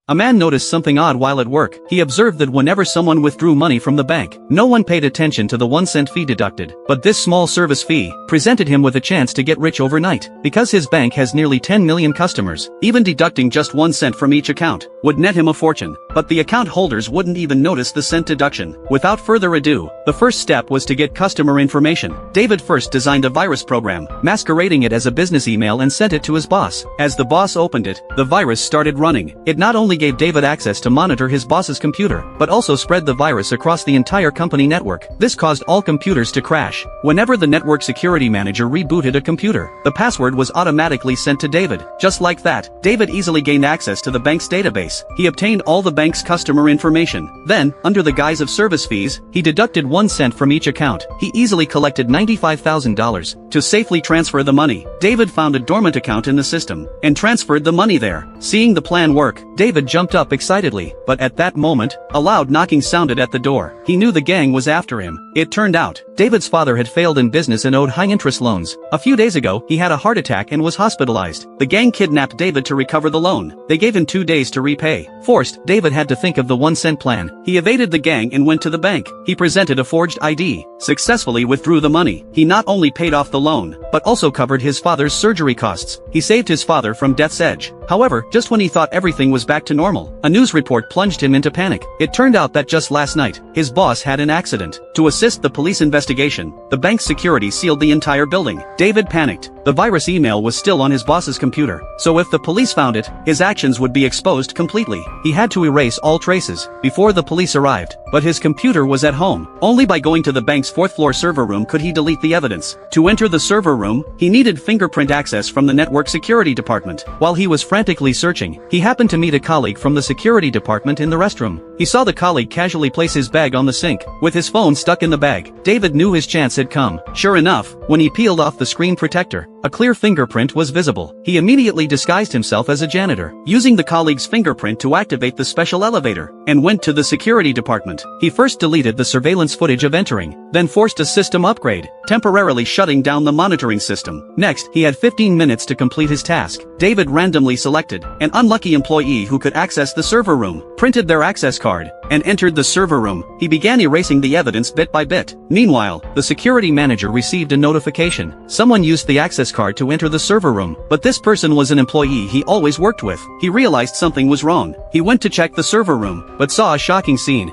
a man noticed something odd while at work. He observed that whenever someone withdrew money from the bank, no one paid attention to the 1-cent fee deducted. But this small service fee presented him with a chance to get rich overnight. Because his bank has nearly 10 million customers, even deducting just 1 cent from each account would net him a fortune. But the account holders wouldn't even notice the cent deduction. Without further ado, the first step was to get customer information. David first designed a virus program, masquerading it as a business email, and sent it to his boss. As the boss opened it, the virus started running. It not only gave David access to monitor his boss's computer, but also spread the virus across the entire company network. This caused all computers to crash. Whenever the network security manager rebooted a computer, the password was automatically sent to David. Just like that, David easily gained access to the bank's database. He obtained all the bank's customer information. Then, under the guise of service fees, he deducted 1 cent from each account. He easily collected $95,000. To safely transfer the money, David found a dormant account in the system and transferred the money there. Seeing the plan work, David jumped up excitedly, but at that moment, a loud knocking sounded at the door. He knew the gang was after him. It turned out, David's father had failed in business and owed high-interest loans. A few days ago, he had a heart attack and was hospitalized. The gang kidnapped David to recover the loan. They gave him 2 days to repay. Forced, David had to think of the 1-cent plan. He evaded the gang and went to the bank. He presented a forged ID, successfully withdrew the money. He not only paid off the loan, but also covered his father's surgery costs. He saved his father from death's edge. However, just when he thought everything was back to normal, a news report plunged him into panic. It turned out that just last night, his boss had an accident. To assist the police investigation, the bank's security sealed the entire building. David panicked. The virus email was still on his boss's computer, so if the police found it, his actions would be exposed completely. He had to erase all traces before the police arrived, but his computer was at home. Only by going to the bank's 4th-floor server room could he delete the evidence. To enter the server room, he needed fingerprint access from the network security department. While he was frantically searching, he happened to meet a colleague from the security department in the restroom. He saw the colleague casually place his bag on the sink, with his phone stuck in the bag. David knew his chance had come. Sure enough, when he peeled off the screen protector, a clear fingerprint was visible. He immediately disguised himself as a janitor, using the colleague's fingerprint to activate the special elevator, and went to the security department. He first deleted the surveillance footage of entering, then forced a system upgrade, temporarily shutting down the monitoring system. Next, he had 15 minutes to complete his task. David randomly selected an unlucky employee who could access the server room, printed their access card, and entered the server room. He began erasing the evidence bit by bit. Meanwhile, the security manager received a notification. Someone used the access card to enter the server room, but this person was an employee he always worked with. He realized something was wrong. He went to check the server room, but saw a shocking scene.